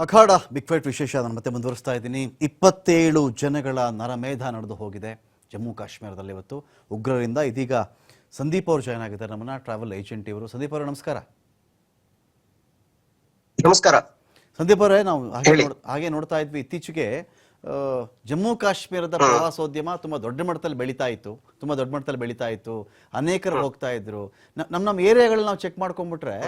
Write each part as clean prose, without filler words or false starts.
ಅಖಾಡ big fight ವಿಶೇಷ ನಾನು ಮತ್ತೆ ಮುಂದುವರಿಸ್ತಾ ಇದ್ದೀನಿ. 27 ಜನಗಳ ನರಮೇಧ ನಡೆದು ಹೋಗಿದೆ ಜಮ್ಮು ಕಾಶ್ಮೀರದಲ್ಲಿ ಇವತ್ತು ಉಗ್ರರಿಂದ. ಇದೀಗ ಸಂದೀಪ್ ಅವರು ಜಾಯ್ನ್ ಆಗಿದ್ದಾರೆ ನಮ್ಮನ್ನ, ಟ್ರಾವೆಲ್ ಏಜೆಂಟ್ ಇವರು. ಸಂದೀಪ್ ಅವರೇ ನಮಸ್ಕಾರ. ನಮಸ್ಕಾರ ಸಂದೀಪ್ ಅವರೇ, ನಾವು ಹಾಗೆ ನೋಡ್ತಾ ಇದ್ವಿ ಇತ್ತೀಚೆಗೆ ಜಮ್ಮು ಕಾಶ್ಮೀರದ ಪ್ರವಾಸೋದ್ಯಮ ತುಂಬಾ ದೊಡ್ಡ ಮಟ್ಟದಲ್ಲಿ ಬೆಳೀತಾ ಇತ್ತು. ಅನೇಕರು ಹೋಗ್ತಾ ಇದ್ರು. ನಮ್ಮ ಏರಿಯಾಗಳಲ್ಲಿ ನಾವು ಚೆಕ್ ಮಾಡ್ಕೊಂಡ್ಬಿಟ್ರೆ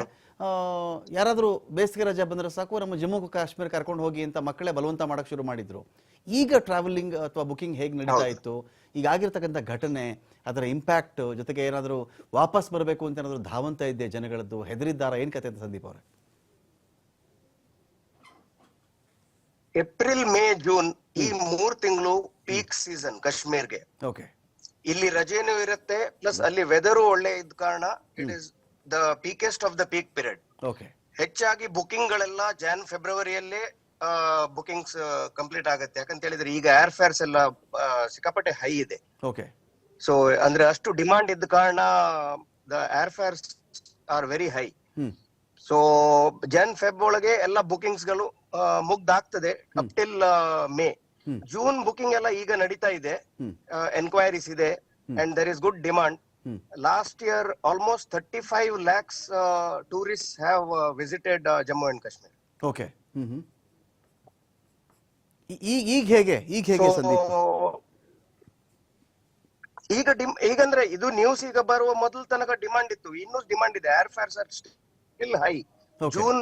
ಯಾರಾದರೂ ಬೇಸಿಗೆ ರಜೆ ಬಂದರೆ ಸಾಕು ನಮ್ಮ ಜಮ್ಮು ಕಾಶ್ಮೀರ ಕರ್ಕೊಂಡು ಹೋಗಿ ಅಂತ ಮಕ್ಕಳೇ ಬಲವಂತ ಮಾಡಕ್ ಶುರು ಮಾಡಿದ್ರು. ಈಗ ಟ್ರಾವೆಲಿಂಗ್ ಅಥವಾ ಬುಕಿಂಗ್ ಹೇಗೆ ನಡೀತಾ ಇತ್ತು? ಈಗ ಆಗಿರ್ತಕ್ಕಂಥ ಘಟನೆ, ಅದರ ಇಂಪ್ಯಾಕ್ಟ್ ಜೊತೆಗೆ ಏನಾದರೂ ವಾಪಸ್ ಬರಬೇಕು ಅಂತ ಏನಾದರೂ ಧಾವಂತ ಇದ್ದೆ ಜನಗಳದ್ದು, ಹೆದರಿದ್ದಾರ, ಏನ್ ಕತೆ ಅಂತ ಸಂದೀಪ್ ಅವರೇ? ಏಪ್ರಿಲ್, ಮೇ, ಜೂನ್ ಈ 3 ತಿಂಗಳು ಪೀಕ್ ಸೀಸನ್ ಕಾಶ್ಮೀರ್ಗೆ. ಓಕೆ, ಇಲ್ಲಿ ರಜೆನೂ ಇರುತ್ತೆ, ಪ್ಲಸ್ ಅಲ್ಲಿ ವೆದರ್ ಒಳ್ಳೆ ಇದ್ದ ಕಾರಣ it is the peakest of the peak period. Okay, ಹೆಚ್ಚಾಗಿ ಬುಕಿಂಗ್ ಗಳೆಲ್ಲ ಫೆಬ್ರವರಿಯಲ್ಲೇ ಬುಕಿಂಗ್ಸ್ ಕಂಪ್ಲೀಟ್ ಆಗುತ್ತೆ. ಯಾಕಂತ ಹೇಳಿದ್ರೆ ಈಗ ಏರ್ ಫೇರ್ಸ್ ಎಲ್ಲ ಸಿಕ್ಕಾಪಟ್ಟೆ ಹೈ ಇದೆ. ಓಕೆ, ಸೊ ಅಂದ್ರೆ ಅಷ್ಟು ಡಿಮಾಂಡ್ ಇದ್ದ ಕಾರಣ the air fares are very high. So Feb ಒಳಗೆ ಎಲ್ಲ ಬುಕಿಂಗ್ಸ್ ಗಳು ಮುಗ್ದಾಗ್ತದೆ up till May. June booking ಎಲ್ಲ ಈಗ ನಡೀತಾ ಇದೆ, ಎನ್ಕ್ವೈರೀಸ್ ಇದೆ and there is good demand. Last year almost 35 lakhs tourists have visited Jammu and Kashmir. Okay. ಈಗ ಹೇಗೆ ಸಂದೀಪ್? ಈಗಂದ್ರೆ ಇದು ನ್ಯೂಸ್ ಈಗ ಬರುವ ಮೊದಲ ತನಕ ಡಿಮಾಂಡ್ ಇತ್ತು, ಇನ್ನೂ ಡಿಮಾಂಡ್ ಇದೆ. Air fares are still high. June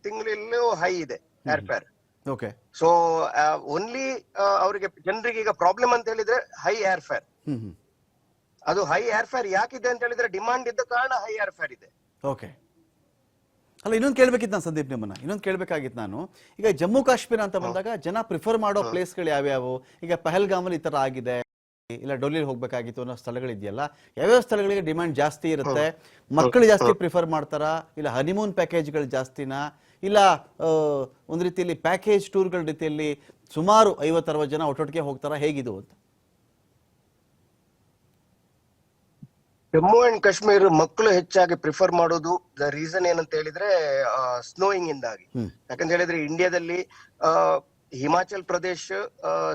ತಿಂಗಳಲ್ಲೂ ಹೈ ಇದೆ air fare. Okay, so only ಅವರಿಗೆ ಜನರಿಗೆ ಈಗ ಪ್ರಾಬ್ಲಮ್ ಅಂತ ಹೇಳಿದ್ರೆ ಹೈ ಏರ್ ಫೇರ್. ಅದು ಹೈ ಏರ್ ಫೇರ್ ಯಾಕಿದೆ ಅಂತ ಹೇಳಿದ್ರೆ ಡಿಮಾಂಡ್ ಇದ್ದ ಕಾರಣ ಹೈ ಏರ್ ಫೇರ್ ಇದೆ. ಓಕೆ. ಅಲ್ಲ, ಇನ್ನೊಂದು ಕೇಳ್ಬೇಕಿತ್ತು ನಾನು ಸಂದೀಪ್ ನಿಮ್ಮನ್ನ, ಕೇಳ್ಬೇಕಾಗಿತ್ತು ನಾನು. ಈಗ ಜಮ್ಮು ಕಾಶ್ಮೀರ ಅಂತ ಬಂದಾಗ ಜನ ಪ್ರಿಫರ್ ಮಾಡೋ ಪ್ಲೇಸ್ಗಳು ಯಾವ್ಯಾವು? ಈಗ ಪಹಲ್ಗಾಮಲ್ಲಿ ಈ ತರ ಆಗಿದೆ, ಇಲ್ಲ ಡೋಲಿಯಲ್ಲಿ ಹೋಗ್ಬೇಕಾಗಿತ್ತು ಅನ್ನೋ ಸ್ಥಳಗಳಿದೆಯಲ್ಲ, ಯಾವ್ಯಾವ ಸ್ಥಳಗಳಿಗೆ ಡಿಮ್ಯಾಂಡ್ ಜಾಸ್ತಿ ಇರುತ್ತೆ? ಮಕ್ಕಳು ಜಾಸ್ತಿ ಪ್ರಿಫರ್ ಮಾಡ್ತಾರಾ, ಇಲ್ಲ ಹನಿಮೂನ್ ಪ್ಯಾಕೇಜ್ಗಳು ಜಾಸ್ತಿನಾ, ಇಲ್ಲ ಒಂದ್ ರೀತಿಯಲ್ಲಿ ಪ್ಯಾಕೇಜ್ ಟೂರ್ಗಳ ರೀತಿಯಲ್ಲಿ ಸುಮಾರು 50-60 ಜನ ಒಟ್ಟೊಟ್ಟಿಗೆ ಹೋಗ್ತಾರಾ, ಹೇಗಿದು ಅಂತ? ಜಮ್ಮು ಅಂಡ್ ಕಾಶ್ಮೀರ್ ಮಕ್ಕಳು ಹೆಚ್ಚಾಗಿ ಪ್ರಿಫರ್ ಮಾಡೋದು ದ ರೀಸನ್ ಏನಂತ ಹೇಳಿದ್ರೆ ಸ್ನೋಯಿಂಗ್ ಇಂದಾಗಿ. ಯಾಕಂತ ಹೇಳಿದ್ರೆ ಇಂಡಿಯಾದಲ್ಲಿ ಹಿಮಾಚಲ್ ಪ್ರದೇಶ್,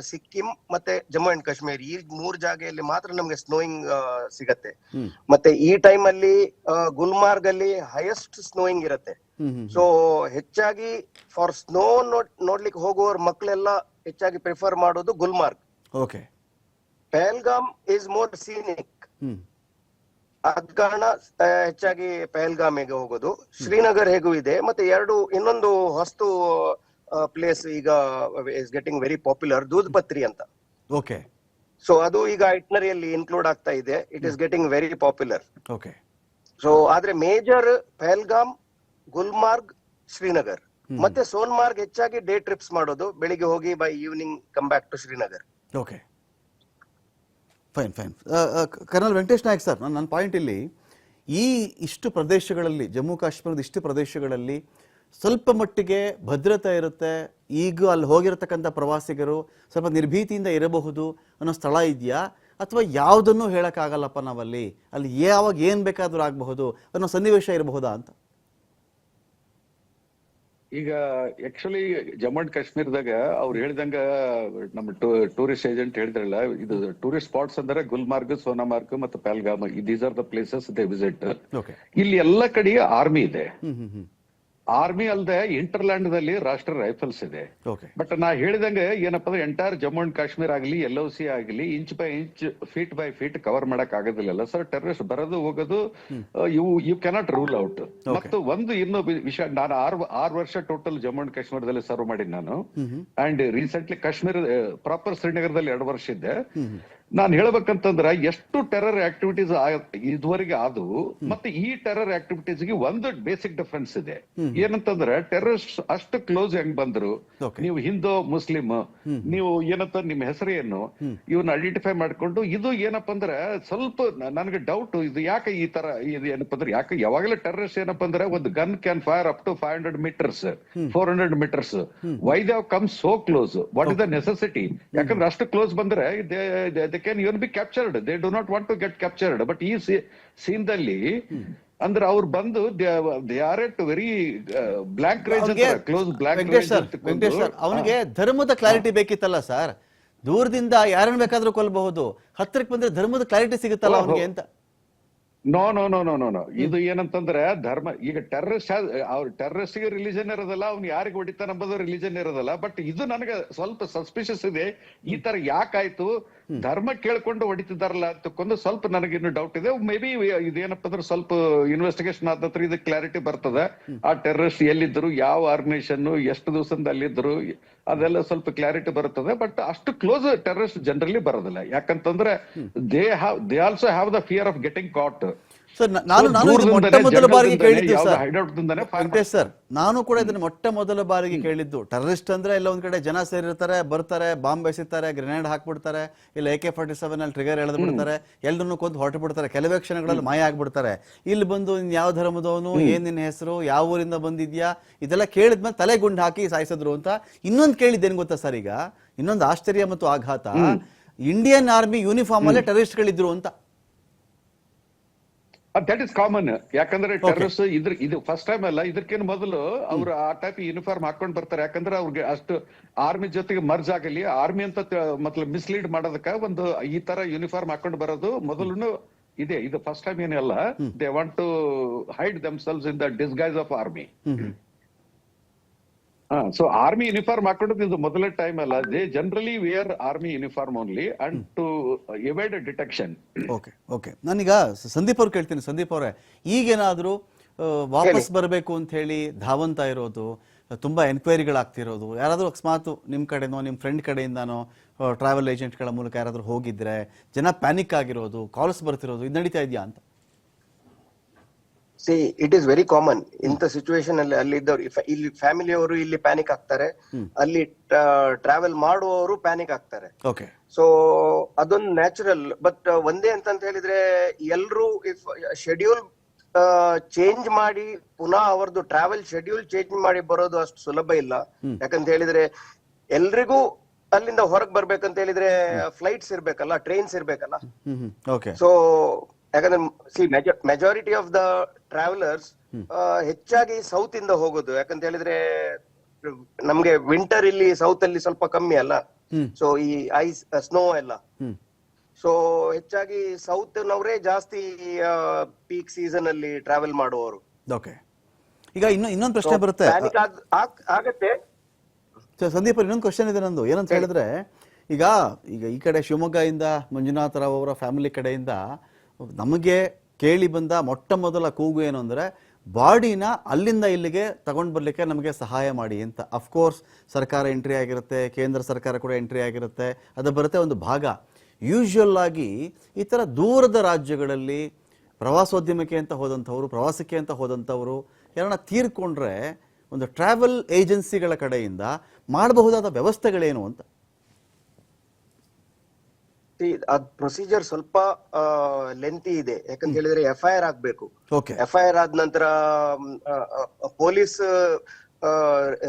ಸಿಕ್ಕಿಂ ಮತ್ತೆ ಜಮ್ಮು ಅಂಡ್ ಕಾಶ್ಮೀರ್ ಈ 3 ಜಾಗೆಯಲ್ಲಿ ಮಾತ್ರ ನಮ್ಗೆ ಸ್ನೋಯಿಂಗ್ ಸಿಗತ್ತೆ. ಮತ್ತೆ ಈ ಟೈಮ್ ಅಲ್ಲಿ ಗುಲ್ಮಾರ್ಗ್ ಅಲ್ಲಿ ಹೈಯೆಸ್ಟ್ ಸ್ನೋಯಿಂಗ್ ಇರುತ್ತೆ. ಸೊ ಹೆಚ್ಚಾಗಿ ಫಾರ್ ಸ್ನೋ ನೋಡ್ಲಿಕ್ಕೆ ಹೋಗುವವ್ರ ಮಕ್ಕಳೆಲ್ಲ ಹೆಚ್ಚಾಗಿ ಪ್ರಿಫರ್ ಮಾಡೋದು Gulmarg. Okay. Pahalgam is more scenic, ಅದ ಕಾರಣ ಹೆಚ್ಚಾಗಿ ಪಹಲ್ಗಾಮಿಗೆ ಹೋಗೋದು. ಶ್ರೀನಗರ್ ಹೇಗೂ ಇದೆ, ಮತ್ತೆ ಇನ್ನೊಂದು ಹೊಸ್ತು ಪ್ಲೇಸ್ ಈಗ is getting very popular, Doodhpathri ಅಂತ. ಓಕೆ. ಸೊ ಅದು ಈಗ ಐಟ್ನರಿಯಲ್ಲಿ ಇನ್ಕ್ಲೂಡ್ ಆಗ್ತಾ ಇದೆ. It is getting very popular. Okay. So ಆದ್ರೆ ಮೇಜರ್ ಪಹಲ್ಗಾಮ್, ಗುಲ್ಮಾರ್ಗ್, ಶ್ರೀನಗರ್ ಮತ್ತೆ ಸೋನ್ಮಾರ್ಗ್ ಹೆಚ್ಚಾಗಿ ಡೇ ಟ್ರಿಪ್ಸ್ ಮಾಡೋದು, ಬೆಳಿಗ್ಗೆ ಹೋಗಿ by evening come back to Srinagar. Okay, fine. Colonel Venkatesh Naik sir, ನನ್ನ ಪಾಯಿಂಟ್ ಇಲ್ಲಿ, ಇಷ್ಟು ಪ್ರದೇಶಗಳಲ್ಲಿ, ಜಮ್ಮು ಕಾಶ್ಮೀರದ ಇಷ್ಟು ಪ್ರದೇಶಗಳಲ್ಲಿ ಸ್ವಲ್ಪ ಮಟ್ಟಿಗೆ ಭದ್ರತೆ ಇರುತ್ತೆ, ಈಗ ಅಲ್ಲಿ ಹೋಗಿರತಕ್ಕಂಥ ಪ್ರವಾಸಿಗರು ಸ್ವಲ್ಪ ನಿರ್ಭೀತಿಯಿಂದ ಇರಬಹುದು ಅನ್ನೋ ಸ್ಥಳ ಇದೆಯಾ, ಅಥವಾ ಯಾವುದನ್ನು ಹೇಳಕ್ಕಾಗಲ್ಲಪ್ಪ ನಾವಲ್ಲಿ, ಅಲ್ಲಿ ಯಾವಾಗ ಏನ್ ಬೇಕಾದ್ರೂ ಆಗಬಹುದು ಅನ್ನೋ ಸನ್ನಿವೇಶ ಇರಬಹುದಾ ಅಂತ? ಈಗ ಆಕ್ಚುಲಿ ಜಮ್ಮು ಅಂಡ್ ಕಾಶ್ಮೀರದಾಗ ಅವ್ರು ಹೇಳಿದಂಗ ನಮ್ಮ ಟೂರಿಸ್ಟ್ ಏಜೆಂಟ್ ಹೇಳಿದ್ರಲ್ಲ, ಇದು ಟೂರಿಸ್ಟ್ ಸ್ಪಾಟ್ಸ್ ಅಂದ್ರೆ ಗುಲ್ಮಾರ್ಗ್, ಸೋನಾಮಾರ್ಗ್ ಮತ್ತು Pahalgam, these are the places they visit. ಇಲ್ಲಿ ಎಲ್ಲ ಕಡೆ ಆರ್ಮಿ ಇದೆ. ಆರ್ಮಿ ಅಲ್ಲದೆ ಇಂಟರ್ಲ್ಯಾಂಡ್ ದಲ್ಲಿ ರಾಷ್ಟ್ರ ರೈಫಲ್ಸ್ ಇದೆ. ಬಟ್ ನಾ ಹೇಳಿದಂಗೆ ಏನಪ್ಪಾ ಅಂದ್ರೆ ಎಂಟೈರ್ ಜಮ್ಮು ಅಂಡ್ ಕಾಶ್ಮೀರ್ ಆಗಲಿ, LOC ಆಗಲಿ, inch by inch, feet by feet cover ಮಾಡಕ್ ಆಗೋದಿಲ್ಲ ಸರ್. ಟೆರರಿಸ್ಟ್ ಬರೋದು ಹೋಗೋದು ಯು ಕ್ಯಾನಾಟ್ ರೂಲ್ ಔಟ್. ಮತ್ತು ಇನ್ನು ವಿಷಯ, ನಾನು 6 ವರ್ಷ ಟೋಟಲ್ ಜಮ್ಮು ಅಂಡ್ ಕಾಶ್ಮೀರದಲ್ಲಿ ಸರ್ವ್ ಮಾಡಿ ನಾನು. ಅಂಡ್ ರೀಸೆಂಟ್ಲಿ ಕಾಶ್ಮೀರ ಪ್ರಾಪರ್ ಶ್ರೀನಗರದಲ್ಲಿ 2 ವರ್ಷ ಇದ್ದೆ. ನಾನ್ ಹೇಳ್ಬೇಕಂತಂದ್ರ ಎಷ್ಟು ಟೆರರ್ ಆಕ್ಟಿವಿಟೀಸ್ ಇದುವರೆಗೆ ಆದವು ಮತ್ತೆ ಈ ಟೆರರ್ ಆಕ್ಟಿವಿಟೀಸ್ಗೆ ಒಂದು ಬೇಸಿಕ್ ಡಿಫರೆನ್ಸ್ ಇದೆ. ಏನಂತಂದ್ರೆ ಟೆರರಿಸ್ಟ್ ಅಷ್ಟು ಕ್ಲೋಸ್ ಹೆಂಗ್ ಬಂದ್ರು, ನೀವು ಹಿಂದೂ ಮುಸ್ಲಿಂ, ನೀವು ಏನಂತ ನಿಮ್ಮ ಹೆಸರೇನು, ಇವನ್ನ ಐಡೆಂಟಿಫೈ ಮಾಡ್ಕೊಂಡು, ಇದು ಏನಪ್ಪಾ ಅಂದ್ರೆ ಸ್ವಲ್ಪ ನನಗೆ ಡೌಟ್, ಇದು ಯಾಕೆ ಈ ತರ ಇದು ಏನಪ್ಪಾ ಅಂದ್ರೆ, ಯಾಕೆ ಯಾವಾಗಲೇ ಟೆರರಿಸ್ಟ್ ಏನಪ್ಪಾ ಅಂದ್ರೆ ಒಂದು gun can fire up to 500 meters 400 meters, why they have come so close, what is the necessity? ಯಾಕಂದ್ರೆ ಅಷ್ಟು ಕ್ಲೋಸ್ ಬಂದ್ರೆ they can even be captured. They do not want to get captured. But ಈ ಸೀನ್ದಲ್ಲಿ ಅಂದ್ರೆ ಅವ್ರು ಬಂದು they are at very blank range ಅವ್ನಿಗೆ close blank Venkatesh sir ಅವನಿಗೆ ಧರ್ಮದ ಕ್ಲಾರಿಟಿ ಬೇಕಿತ್ತಲ್ಲ ಸರ್. ದೂರದಿಂದ ಯಾರನ್ನ ಬೇಕಾದ್ರೂ ಕೊಲ್ಲಬಹುದು, ಹತ್ತಿರಕ್ಕೆ ಬಂದ್ರೆ ಧರ್ಮದ ಕ್ಲಾರಿಟಿ ಸಿಗುತ್ತಲ್ಲ ಅವನಿಗೆ ಅಂತ. No no no no no no ಇದು ಏನಂತಂದ್ರೆ ಧರ್ಮ ಈಗ ಟೆರರಿಸ್ಟ್ ಅವ್ರ ಟೆರರಿಸ್ಟ್ ಗೆ ರಿಲಿಜನ್ ಇರೋದಲ್ಲ, ಅವ್ನು ಯಾರಿಗೆ ಹೊಡಿತಾನ ಎಂಬುದು ರಿಲಿಜನ್ ಇರೋದಲ್ಲ. ಬಟ್ ಇದು ನನಗೆ ಸ್ವಲ್ಪ ಸಸ್ಪಿಷಿಯಸ್ ಇದೆ, ಈ ತರ ಯಾಕಾಯ್ತು, ಧರ್ಮ ಕೇಳ್ಕೊಂಡು ಹೊಡಿತಿದಾರಲ್ಲ ಅಂತಕೊಂಡು ಸ್ವಲ್ಪ ನನಗೆ ಇನ್ನು ಡೌಟ್ ಇದೆ. ಮೇ ಬಿ ಇದೇನಪ್ಪ ಅಂದ್ರೆ ಸ್ವಲ್ಪ ಇನ್ವೆಸ್ಟಿಗೇಷನ್ ಆದ ನಂತರ ಇದು ಕ್ಲಾರಿಟಿ ಬರ್ತದೆ. ಆ ಟೆರರಿಸ್ಟ್ ಎಲ್ಲಿದ್ರು, ಯಾವ ಆರ್ಗನೈಸೇಷನ್, ಎಷ್ಟು ದಿವಸದಿಂದ ಅಲ್ಲಿದ್ರು, ಅದೆಲ್ಲ ಸ್ವಲ್ಪ ಕ್ಲಾರಿಟಿ ಬರುತ್ತದೆ. ಬಟ್ ಅಷ್ಟು ಕ್ಲೋಸ್ ಟೆರರಿಸ್ಟ್ ಜನರಲಿ ಬರೋದಿಲ್ಲ, ಯಾಕಂತಂದ್ರೆ they also have the fear of getting caught. Sir ನಾನು ಇದು ಮೊಟ್ಟ ಮೊದಲ ಬಾರಿಗೆ ಕೇಳಿದ್ದು ಸರ್ ವೆಂಕಟೇಶ್ ಸರ್, ನಾನು ಕೂಡ ಇದನ್ನ ಮೊಟ್ಟ ಮೊದಲ ಬಾರಿಗೆ ಕೇಳಿದ್ದು. ಟೆರರಿಸ್ಟ್ ಅಂದ್ರೆ ಎಲ್ಲ ಒಂದ್ ಕಡೆ ಜನ ಸೇರಿರ್ತಾರೆ, ಬರ್ತಾರೆ, ಬಾಂಬ್ ಎಸಿತಾರೆ, ಗ್ರೆನೇಡ್ ಹಾಕ್ಬಿಡ್ತಾರೆ, ಇಲ್ಲ AK-47 ಅಲ್ಲಿ ಟ್ರಿಗರ್ ಎಳೆದು ಬಿಡ್ತಾರೆ, ಎಲ್ಲರನ್ನು ಕೊಂದು ಹೊರಟು ಬಿಡ್ತಾರೆ, ಕೆಲವೇ ಕ್ಷಣಗಳಲ್ಲಿ ಮಾಯ ಆಗ್ಬಿಡ್ತಾರೆ. ಇಲ್ಲಿ ಬಂದು ಯಾವ ಧರ್ಮದವನು, ಏನ್ ನಿನ್ನ ಹೆಸರು, ಯಾವ ಊರಿಂದ ಬಂದಿದ್ಯಾ, ಇದೆಲ್ಲ ಕೇಳಿದ್ಮೇಲೆ ತಲೆ ಗುಂಡು ಹಾಕಿ ಸಾಯಿಸಿದ್ರು ಅಂತ. ಇನ್ನೊಂದು ಕೇಳಿದ್ದೇನು ಗೊತ್ತಾ ಸರ್, ಈಗ ಇನ್ನೊಂದು ಆಶ್ಚರ್ಯ ಮತ್ತು ಆಘಾತ, ಇಂಡಿಯನ್ ಆರ್ಮಿ ಯೂನಿಫಾರ್ಮ್ ಅಲ್ಲೇ ಟೆರರಿಸ್ಟ್ ಗಳಿದ್ರು ಅಂತ. ದಟ್ ಇಸ್ ಕಾಮನ್, ಯಾಕಂದ್ರೆ ಟೆರರಿಸ್ಟ್ ಇದು ಫಸ್ಟ್ ಟೈಮ್ ಅಲ್ಲ, ಇದಕ್ಕೇನು ಮೊದಲು ಅವ್ರು ಆ ಟೈಪ್ ಯೂನಿಫಾರ್ಮ್ ಹಾಕೊಂಡ್ ಬರ್ತಾರೆ. ಯಾಕಂದ್ರೆ ಅವ್ರಿಗೆ ಅಷ್ಟು ಆರ್ಮಿ ಜೊತೆಗೆ ಮರ್ಜ್ ಆಗಲಿ, ಆರ್ಮಿ ಅಂತ ಮತ್ಲಬ್ ಮಿಸ್ಲೀಡ್ ಮಾಡೋದಕ್ಕ ಒಂದು ಈ ತರ ಯೂನಿಫಾರ್ಮ್ ಹಾಕೊಂಡು ಬರೋದು ಮೊದಲು ಇದೆ. ಇದು ಫಸ್ಟ್ ಟೈಮ್ ಏನಲ್ಲ. They want to hide themselves in the disguise of army. So army uniform ಹಾಕೊಂಡು ಇದು ಮೊದಲ ಟೈಮ್ ಅಲ್ಲ. They generally wear army uniform only and to avoid detection. Okay okay, ನಾನೀಗ ಸಂದೀಪ್ ಅವ್ರು ಕೇಳ್ತೀನಿ. ಸಂದೀಪ್ ಅವರೇ, ಈಗೇನಾದ್ರೂ ವಾಪಸ್ ಬರಬೇಕು ಅಂತ ಹೇಳಿ ಧಾವಂತ ಇರೋದು, ತುಂಬಾ ಎನ್ಕ್ವೈರಿಗಳಾಗ್ತಿರೋದು, ಯಾರಾದ್ರೂ ಅಕಸ್ಮಾತ್ ನಿಮ್ ಕಡೆನೋ ನಿಮ್ ಫ್ರೆಂಡ್ ಕಡೆಯಿಂದಾನೋ ಟ್ರಾವೆಲ್ ಏಜೆಂಟ್ಗಳ ಮೂಲಕ ಯಾರಾದ್ರೂ ಹೋಗಿದ್ರೆ ಜನ ಪ್ಯಾನಿಕ್ ಆಗಿರೋದು, ಕಾಲ್ಸ್ ಬರ್ತಿರೋದು, ಇದು ನಡೀತಾ ಇದೆಯಾ ಅಂತ? C it is very common ಇಂಥ ಸಿಚುವೇಶನ್ ಅಲ್ಲಿ. ಅಲ್ಲಿ ಇದ್ದವ್ರು ಇಲ್ಲಿ ಫ್ಯಾಮಿಲಿಯವರು ಇಲ್ಲಿ ಪ್ಯಾನಿಕ್ ಆಗ್ತಾರೆ, ಅಲ್ಲಿ ಟ್ರಾವೆಲ್ ಮಾಡುವವರು ಪ್ಯಾನಿಕ್ ಆಗ್ತಾರೆ. ಓಕೆ, ಸೊ ಅದೊಂದು ನ್ಯಾಚುರಲ್. ಬಟ್ ಒಂದೇ ಅಂತ ಹೇಳಿದ್ರೆ ಎಲ್ರು ಇಫ್ ಶೆಡ್ಯೂಲ್ ಚೇಂಜ್ ಮಾಡಿ ಪುನಃ ಅವರದ್ದು ಟ್ರಾವೆಲ್ ಶೆಡ್ಯೂಲ್ ಚೇಂಜ್ ಮಾಡಿ ಬರೋದು ಅಷ್ಟು ಸುಲಭ ಇಲ್ಲ. ಯಾಕಂತ ಹೇಳಿದ್ರೆ ಎಲ್ರಿಗೂ ಅಲ್ಲಿಂದ ಹೊರಗೆ ಬರ್ಬೇಕಂತ ಹೇಳಿದ್ರೆ ಫ್ಲೈಟ್ಸ್ ಇರ್ಬೇಕಲ್ಲ, ಟ್ರೈನ್ಸ್ ಇರ್ಬೇಕಲ್ಲ. ಸೊ ಯಾಕಂದ್ರೆ C majority of the travellers ಹೆಚ್ಚಾಗಿ ಸೌತ್ ಇಂದ ಹೋಗೋದು. ಯಾಕಂತ ಹೇಳಿದ್ರೆ ನಮ್ಗೆ ವಿಂಟರ್ ಇಲ್ಲಿ ಸೌತ್ ಅಲ್ಲಿ ಸ್ವಲ್ಪ ಕಮ್ಮಿ ಅಲ್ಲ, ಸೊ ಈ ಐಸ್ ಸ್ನೋ ಎಲ್ಲ. ಸೊ ಹೆಚ್ಚಾಗಿ ಸೌತ್ ನವರೇ ಜಾಸ್ತಿ ಪೀಕ್ ಸೀಸನ್ ಅಲ್ಲಿ ಟ್ರಾವೆಲ್ ಮಾಡುವವರು. ಓಕೆ, ಈಗ ಇನ್ನೊಂದು ಪ್ರಶ್ನೆ ಬರುತ್ತೆ ಆಗತ್ತೆ ಸಂದೀಪ್. ಇನ್ನೊಂದು ಕ್ವಶನ್ ಇದೆ ನಂದು, ಏನಂತ ಹೇಳಿದ್ರೆ ಈಗ ಈ ಕಡೆ ಶಿವಮೊಗ್ಗದಿಂದ ಮಂಜುನಾಥ ರಾವ್ ಅವರ ಫ್ಯಾಮಿಲಿ ಕಡೆಯಿಂದ ನಮಗೆ ಕೇಳಿ ಬಂದ ಮೊಟ್ಟ ಮೊದಲ ಕೂಗು ಏನು ಅಂದ್ರೆ, ಬಾಡಿನ ಅಲ್ಲಿಂದ ಇಲ್ಲಿಗೆ ತಗೊಂಡು ಬರ್ಲಿಕ್ಕೆ ನಮಗೆ ಸಹಾಯ ಮಾಡಿ ಅಂತ. ಅಫ್ಕೋರ್ಸ್ ಸರ್ಕಾರ ಎಂಟ್ರಿ ಆಗಿರುತ್ತೆ, ಕೇಂದ್ರ ಸರ್ಕಾರ ಕೂಡ ಎಂಟ್ರಿ ಆಗಿರುತ್ತೆ, ಅದು ಬರುತ್ತೆ ಒಂದು ಭಾಗ. ಯೂಶುವಲ್ ಆಗಿ ಈ ಥರ ದೂರದ ರಾಜ್ಯಗಳಲ್ಲಿ ಪ್ರವಾಸೋದ್ಯಮಕ್ಕೆ ಅಂತ ಹೋದಂಥವ್ರು, ಪ್ರವಾಸಕ್ಕೆ ಅಂತ ಹೋದಂಥವ್ರು ಯಾರನ್ನ ತೀರ್ಕೊಂಡ್ರೆ ಒಂದು ಟ್ರಾವೆಲ್ ಏಜೆನ್ಸಿಗಳ ಕಡೆಯಿಂದ ಮಾಡಬಹುದಾದ ವ್ಯವಸ್ಥೆಗಳೇನು ಅಂತ? ಅದ್ ಪ್ರೊಸೀಜರ್ ಸ್ವಲ್ಪ ಲೆಂತಿ ಇದೆ. ಯಾಕಂತ ಹೇಳಿದ್ರೆ FIR ಆಗ್ಬೇಕು. FIR ಆದ ನಂತರ ಪೊಲೀಸ್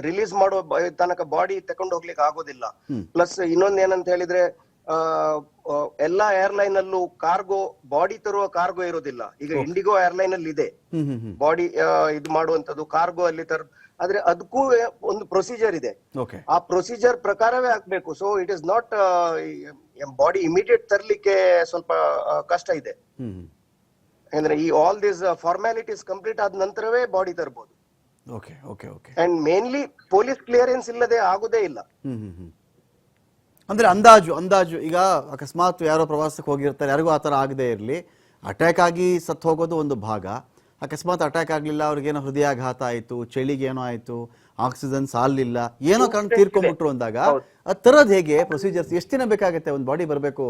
ರಿಲೀಸ್ ಮಾಡೋ ತನಕ ಬಾಡಿ ತಕೊಂಡು ಹೋಗ್ಲಿಕ್ಕೆ ಆಗೋದಿಲ್ಲ. ಪ್ಲಸ್ ಇನ್ನೊಂದ್ ಏನಂತ ಹೇಳಿದ್ರೆ ಎಲ್ಲಾ ಏರ್ಲೈನ್ ಅಲ್ಲೂ ಕಾರ್ಗೋ ಬಾಡಿ ತರುವ ಕಾರ್ಗೋ ಇರೋದಿಲ್ಲ. ಈಗ ಇಂಡಿಗೋ ಏರ್ಲೈನ್ ಅಲ್ಲಿ ಇದೆ ಬಾಡಿ ಇದು ಮಾಡುವಂತದ್ದು, ಕಾರ್ಗೋ ಅಲ್ಲಿ ಆದ್ರೆ ಅದಕ್ಕೂ ಒಂದು ಪ್ರೊಸೀಜರ್ ಇದೆ. ಆ ಪ್ರೊಸೀಜರ್ ಪ್ರಕಾರವೇ ಆಗ್ಬೇಕು. So it is not body immediate ತರ್ಲಿಕ್ಕೆ ಸ್ವಲ್ಪ ಕಷ್ಟ ಇದೆ. ಅಂದ್ರೆ ಈ ಆಲ್ ದಿಸ್ ಫಾರ್ಮ್ಯಾಲಿಟೀಸ್ ಕಂಪ್ಲೀಟ್ ಆದ ನಂತರವೇ ಬಾಡಿ ತರಬಹುದು. ಅಂಡ್ ಮೇನ್ಲಿ ಪೊಲೀಸ್ ಕ್ಲಿಯರೆನ್ಸ್ ಇಲ್ಲದೆ ಆಗುದೇ ಇಲ್ಲ. ಅಂದ್ರೆ ಅಂದಾಜು ಈಗ ಅಕಸ್ಮಾತ್ ಯಾರೋ ಪ್ರವಾಸಕ್ಕೆ ಹೋಗಿರ್ತಾರೆ, ಯಾರಿಗೂ ಆತರ ಆಗದೆ ಇರಲಿ, ಅಟ್ಯಾಕ್ ಆಗಿ ಸತ್ತು ಹೋಗೋದು ಒಂದು ಭಾಗ. ಅಕಸ್ಮಾತ್ ಅಟ್ಯಾಕ್ ಆಗ್ಲಿಲ್ಲ, ಅವ್ರಿಗೇನೋ ಹೃದಯಾಘಾತ ಆಯ್ತು, ಚಳಿಗೆ ಏನೋ ಆಯ್ತು, ಆಕ್ಸಿಜನ್ ಸಾಲಿಲ್ಲ, ಏನೋ ಕಾರಣ ತೀರ್ಕೊಂಡ್ಬಿಟ್ರು ಅಂದಾಗ ಅದ್ ತರದ್ ಹೇಗೆ ಪ್ರೊಸೀಜರ್ಸ್? ಎಷ್ಟು ದಿನ ಬೇಕಾಗುತ್ತೆ ಒಂದು ಬಾಡಿ ಬರಬೇಕು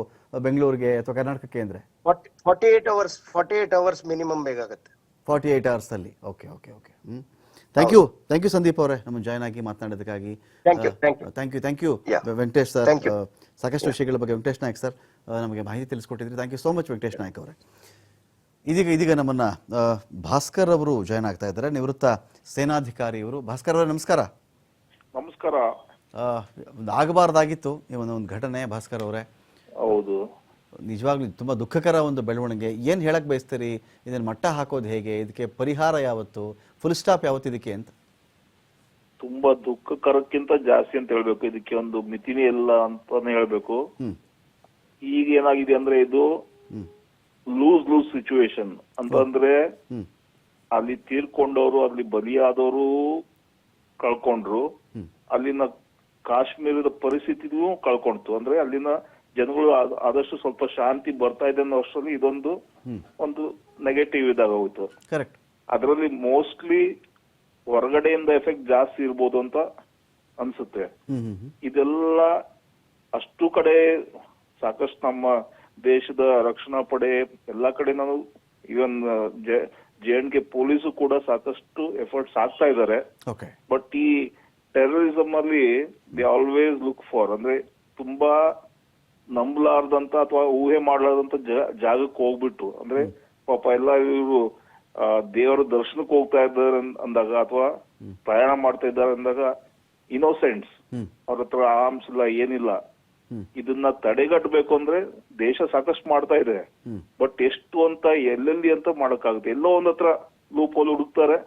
ಬೆಂಗಳೂರಿಗೆ ಅಥವಾ ಕರ್ನಾಟಕಕ್ಕೆ ಅಂದ್ರೆ? 48 ಅವರ್ಸ್ ಮಿನಿಮಮ್ ಬೇಕಾಗುತ್ತೆ. 48 ಅವರ್ಸ್ ಅಲ್ಲಿ. ಓಕೆ. ಥ್ಯಾಂಕ್ ಯು ಸಂದೀಪ್ ಅವರೇ, ನಮ್ಮ ಜಾಯ್ನ್ ಆಗಿ ಮಾತನಾಡೋದಕ್ಕಾಗಿ. Thank you Venkatesh sir. ಸಾಕಷ್ಟು ವಿಷಯಗಳ ಬಗ್ಗೆ ವೆಂಕಟೇಶ್ ನಾಯ್ಕ್ ಸರ್ ನಮಗೆ ಮಾಹಿತಿ ತಿಳಿಸ್ಕೊಟ್ಟಿದ್ರಿ. Thank you so much Venkatesh Naik ಅವರೇ. ಇದೀಗ ನಮ್ಮನ್ನ ಭಾಸ್ಕರ್ ಅವರು ಜಾಯ್ನ್ ಆಗ್ತಾ ಇದ್ದಾರೆ, ನಿವೃತ್ತ ಸೇನಾಧಿಕಾರಿ ಇವರು. ಭಾಸ್ಕರ್ ಅವರೇ ನಮಸ್ಕಾರ. ನಮಸ್ಕಾರ. ಆಗಬಾರ್ದಾಗಿತ್ತು ಈ ಒಂದು ಘಟನೆ ಭಾಸ್ಕರ್ ಅವರೇ. ಹೌದು. ನಿಜವಾಗ್ಲೂ ತುಂಬ ದುಃಖಕರ ಒಂದು ಬೆಳವಣಿಗೆ. ಏನು ಹೇಳಕ್ ಬಯಸ್ತೀರಿ? ಇದನ್ನು ಮಟ್ಟ ಹಾಕೋದು ಹೇಗೆ? ಇದಕ್ಕೆ ಪರಿಹಾರ ಯಾವತ್ತು? ಫುಲ್ ಸ್ಟಾಪ್ ಯಾವತ್ತು ಇದಕ್ಕೆ ಅಂತ? ತುಂಬಾ ದುಃಖಕರಕ್ಕಿಂತ ಜಾಸ್ತಿ ಅಂತ ಹೇಳ್ಬೇಕು. ಇದಕ್ಕೆ ಒಂದು ಮಿತಿನೇ ಇಲ್ಲ ಅಂತಾನೆ ಹೇಳ್ಬೇಕು. ಈಗ ಏನಾಗಿದೆ ಅಂದ್ರೆ ಇದು ಲೂಸ್ ಸಿಚುವೇಶನ್ ಅಂತಂದ್ರೆ ಅಲ್ಲಿ ತೀರ್ಕೊಂಡವರು, ಅಲ್ಲಿ ಬಲಿಯಾದವರು ಕಳ್ಕೊಂಡ್ರು, ಅಲ್ಲಿನ ಕಾಶ್ಮೀರದ ಪರಿಸ್ಥಿತಿನೂ ಕಳ್ಕೊಂಡ್ತು. ಅಂದ್ರೆ ಅಲ್ಲಿನ ಜನಗಳು ಆದಷ್ಟು ಸ್ವಲ್ಪ ಶಾಂತಿ ಬರ್ತಾ ಇದೆ ಅನ್ನೋ ಅಷ್ಟರಲ್ಲಿ ಇದೊಂದು ಒಂದು ನೆಗೆಟಿವ್ ಇದಾಗ ಹೋಯ್ತು. ಕರೆಕ್ಟ್. ಅದರಲ್ಲಿ ಮೋಸ್ಟ್ಲಿ ಹೊರಗಡೆಯಿಂದ ಎಫೆಕ್ಟ್ ಜಾಸ್ತಿ ಇರ್ಬೋದು ಅಂತ ಅನ್ಸುತ್ತೆ. ಇದೆಲ್ಲ ಅಷ್ಟು ಕಡೆ ಸಾಕಷ್ಟು ನಮ್ಮ ದೇಶದ ರಕ್ಷಣಾ ಪಡೆ ಎಲ್ಲಾ ಕಡೆ ನಾವು ಇವನ್ JNK ಪೊಲೀಸು ಕೂಡ ಸಾಕಷ್ಟು ಎಫರ್ಟ್ಸ್ ಆಗ್ತಾ ಇದ್ದಾರೆ. ಬಟ್ ಈ ಟೆರರಿಸಂ ಅಲ್ಲಿ ದೇ ಆಲ್ವೇಸ್ ಲುಕ್ ಫಾರ್ ಅಂದ್ರೆ ತುಂಬಾ ನಂಬಲಾರ್ದಂತ ಅಥವಾ ಊಹೆ ಮಾಡಲಾರ್ದಂತ ಜಾಗಕ್ಕೆ ಹೋಗ್ಬಿಟ್ಟು ಅಂದ್ರೆ ಪಾಪ ಎಲ್ಲ ಇವರು ದೇವರ ದರ್ಶನಕ್ಕೆ ಹೋಗ್ತಾ ಇದ್ದಾರೆ ಅಂದಾಗ ಅಥವಾ ಪ್ರಯಾಣ ಮಾಡ್ತಾ ಇದ್ದಾರೆ ಅಂದಾಗ ಇನ್ನೋಸೆಂಟ್ಸ್ ಅವ್ರ ಹತ್ರ ಆರ್ಮ್ಸ್ ಇಲ್ಲ, ಏನಿಲ್ಲ. ಇದನ್ನ ತಡೆಗಟ್ಟಬೇಕು ಅಂದ್ರೆ ದೇಶ ಸಾಕಷ್ಟು ಮಾಡ್ತಾ ಇದೆ. ಬಟ್ ಎಷ್ಟು ಅಂತ ಎಲ್ಲೆಲ್ಲಿ ಅಂತ ಮಾಡಕ್ಕಾಗುತ್ತೆ? ಎಲ್ಲೋ ಒಂದ್ ಹತ್ರ ಲೂಪ್ ಹೋಲ್ ಹುಡುಕ್ತಾರೆ,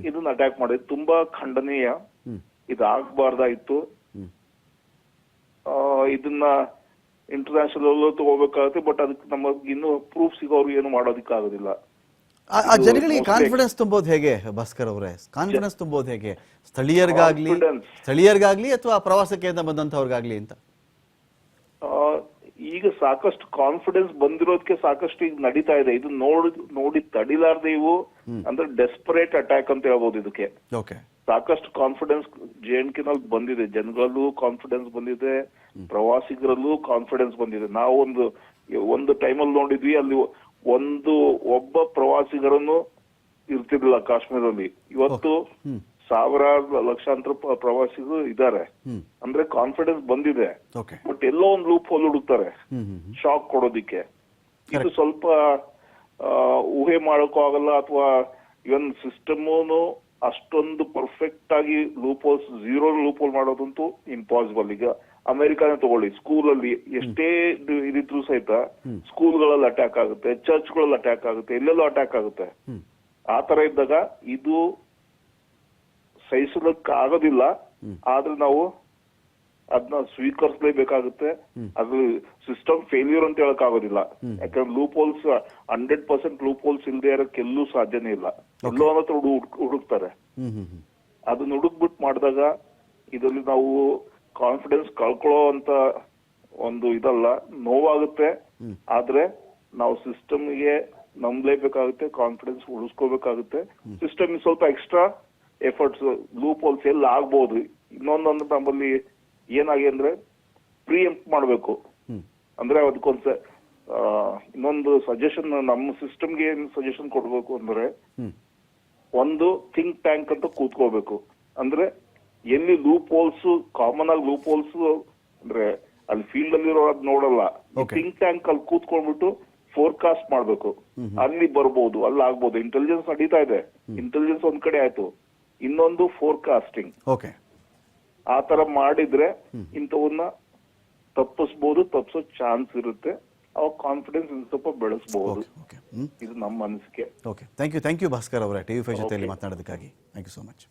ಇದನ್ನ ಅಟ್ಯಾಕ್ ಮಾಡಿದ್ ತುಂಬಾ ಖಂಡನೀಯ. ಇದಾಗಬಾರ್ದಾಯ್ತು. ಇದನ್ನ ಇಂಟರ್ನ್ಯಾಷನಲ್ ತಗೋಬೇಕಾಗುತ್ತೆ. ಬಟ್ ಅದಕ್ಕೆ ನಮಗೆ ಇನ್ನೂ ಪ್ರೂಫ್ ಸಿಗೋರು ಏನು ಮಾಡೋದಿಕ್ಕಾಗೋದಿಲ್ಲ. ಆ ಜನಗಳಿಗೆ ಕಾನ್ಫಿಡೆನ್ಸ್ ತುಂಬೋದು ಹೇಗೆ ಭಾಸ್ಕರ್ ಅವರೇ? ಕಾನ್ಫಿಡೆನ್ಸ್ ತುಂಬೋದು ಹೇಗೆ? ಸ್ಥಳೀಯರಿಗಾಗ್ಲಿ ಅಥವಾ ಪ್ರವಾಸಕ್ಕೆ ಬಂದಂತವ್ರಿಗಾಗ್ಲಿ ಅಂತ? ಈಗ ಸಾಕಷ್ಟು ಕಾನ್ಫಿಡೆನ್ಸ್ ಬಂದಿರೋದಕ್ಕೆ ಸಾಕಷ್ಟು ಈಗ ನಡೀತಾ ಇದೆ. ಇದು ನೋಡಿ ತಡಿಲಾರ್ದೆ ಇವು ಅಂದ್ರೆ ಡೆಸ್ಪರೇಟ್ ಅಟ್ಯಾಕ್ ಅಂತ ಹೇಳ್ಬೋದು ಇದಕ್ಕೆ. ಸಾಕಷ್ಟು ಕಾನ್ಫಿಡೆನ್ಸ್ JNK ನಲ್ಲಿ ಬಂದಿದೆ, ಜನಗಳಲ್ಲೂ ಕಾನ್ಫಿಡೆನ್ಸ್ ಬಂದಿದೆ, ಪ್ರವಾಸಿಗರಲ್ಲೂ ಕಾನ್ಫಿಡೆನ್ಸ್ ಬಂದಿದೆ. ನಾವು ಒಂದು ಟೈಮಲ್ಲಿ ನೋಡಿದ್ವಿ, ಅಲ್ಲಿ ಒಬ್ಬ ಪ್ರವಾಸಿಗರನ್ನು ಇರ್ತಿರ್ಲಿಲ್ಲ ಕಾಶ್ಮೀರದಲ್ಲಿ. ಇವತ್ತು ಸಾವಿರಾರು ಲಕ್ಷಾಂತರ ಪ್ರವಾಸಿಗರು ಇದ್ದಾರೆ. ಅಂದ್ರೆ ಕಾನ್ಫಿಡೆನ್ಸ್ ಬಂದಿದೆ. ಬಟ್ ಎಲ್ಲೋ ಒಂದು ಲೂಪ್ ಹೋಲ್ ಹುಡುಕ್ತಾರೆ ಶಾಕ್ ಕೊಡೋದಿಕ್ಕೆ. ಇದು ಸ್ವಲ್ಪ ಊಹೆ ಮಾಡೋಕ್ಕೂ ಆಗಲ್ಲ. ಅಥವಾ ಇವನ್ ಸಿಸ್ಟಮ್ನು ಅಷ್ಟೊಂದು ಪರ್ಫೆಕ್ಟ್ ಆಗಿ loopholes zero loophole ಮಾಡೋದಂತೂ ಇಂಪಾಸಿಬಲ್. ಈಗ ಅಮೆರಿಕಾನೇ ತಗೊಳ್ಳಿ, ಸ್ಕೂಲಲ್ಲಿ ಎಷ್ಟೇ ಇದಿದ್ರು ಸಹಿತ ಸ್ಕೂಲ್ಗಳಲ್ಲಿ ಅಟ್ಯಾಕ್ ಆಗುತ್ತೆ, ಚರ್ಚ್ಗಳಲ್ಲಿ ಅಟ್ಯಾಕ್ ಆಗುತ್ತೆ, ಎಲ್ಲೆಲ್ಲೋ ಅಟ್ಯಾಕ್ ಆಗುತ್ತೆ. ಆ ತರ ಇದ್ದಾಗ ಇದು ಸಹಿಸೋದಕ್ಕೆ ಆಗೋದಿಲ್ಲ. ಆದ್ರೆ ನಾವು ಅದನ್ನ ಸ್ವೀಕರಿಸಲೇಬೇಕಾಗುತ್ತೆ. ಅದು ಸಿಸ್ಟಮ್ ಫೇಲ್ಯೂರ್ ಅಂತ ಹೇಳಕ್ ಆಗೋದಿಲ್ಲ. ಯಾಕಂದ್ರೆ ಲೂಪ್ ಹೋಲ್ಸ್ 100% ಲೂಪ್ ಹೋಲ್ಸ್ ಇಲ್ಲದೆ ಇರೋಕೆ ಎಲ್ಲೂ ಸಾಧ್ಯನೇ ಇಲ್ಲ. ಎಲ್ಲೋ ಅನ್ನತ್ರ ಹುಡುಕ್ತಾರೆ. ಅದನ್ನ ಹುಡುಕ್ಬಿಟ್ಟು ಮಾಡಿದಾಗ ಇದರಲ್ಲಿ ನಾವು ಕಾನ್ಫಿಡೆನ್ಸ್ ಕಳ್ಕೊಳ್ಳೋ ಅಂತ ಒಂದು ಇದಲ್ಲ, ನೋವಾಗುತ್ತೆ. ಆದ್ರೆ ನಾವು ಸಿಸ್ಟಮ್ಗೆ ನಂಬಲೇಬೇಕಾಗುತ್ತೆ, ಕಾನ್ಫಿಡೆನ್ಸ್ ಉಳಿಸ್ಕೋಬೇಕಾಗುತ್ತೆ. ಸಿಸ್ಟಮ್ ಸ್ವಲ್ಪ ಎಕ್ಸ್ಟ್ರಾ ಎಫರ್ಟ್ಸ್ ಲೂಪ್ ಹೋಲ್ಸ್ ಎಲ್ಲ ಆಗ್ಬಹುದು. ಇನ್ನೊಂದಂದ್ರೆ ನಮ್ಮಲ್ಲಿ ಏನಾಗಿ ಅಂದ್ರೆ ಪ್ರಿಯಂಪ್ಟ್ ಮಾಡ್ಬೇಕು. ಅಂದ್ರೆ ಅದಕ್ಕೊಂದು ಇನ್ನೊಂದು ಸಜೆಷನ್ ನಮ್ಮ ಸಿಸ್ಟಮ್ಗೆ ಏನ್ ಸಜೆಷನ್ ಕೊಡ್ಬೇಕು ಅಂದ್ರೆ ಒಂದು ಥಿಂಕ್ ಟ್ಯಾಂಕ್ ಅಂತ ಕೂತ್ಕೋಬೇಕು. ಅಂದ್ರೆ ಎಲ್ಲಿ ಲೂಪ್ ಹೋಲ್ಸ್ ಕಾಮನ್ ಆಗಿ ಲೂಪ್ ಹೋಲ್ಸ್ ಅಂದ್ರೆ ಅಲ್ಲಿ ಫೀಲ್ಡ್ ಅಲ್ಲಿ ಇರೋದ್ ನೋಡಲ್ಲ. ಥಿಂಕ್ ಟ್ಯಾಂಕ್ ಅಲ್ಲಿ ಕೂತ್ಕೊಂಡ್ಬಿಟ್ಟು ಫೋರ್ಕಾಸ್ಟ್ ಮಾಡ್ಬೇಕು. ಅಲ್ಲಿ ಬರ್ಬೋದು, ಅಲ್ಲಿ ಆಗ್ಬೋದು. ಇಂಟೆಲಿಜೆನ್ಸ್ ನಡೀತಾ ಇದೆ. ಇಂಟೆಲಿಜೆನ್ಸ್ ಒಂದ್ ಕಡೆ ಆಯ್ತು, ಇನ್ನೊಂದು ಫೋರ್ಕಾಸ್ಟಿಂಗ್. ಆ ತರ ಮಾಡಿದ್ರೆ ಇಂಥವನ್ನ ತಪ್ಪಿಸೋ ಚಾನ್ಸ್ ಇರುತ್ತೆ. ಅವಾಗ ಕಾನ್ಫಿಡೆನ್ಸ್ ಸ್ವಲ್ಪ ಬೆಳೆಸಬಹುದು. ಇದು ನಮ್ಮ ಅನಿಸಿಕೆ. ಥ್ಯಾಂಕ್ ಯು ಭಾಸ್ಕರ್ ಅವರೇ, TV5 ಜೊತೆಯಲ್ಲಿ ಮಾತನಾಡೋದಕ್ಕಾಗಿ. Thank you so much.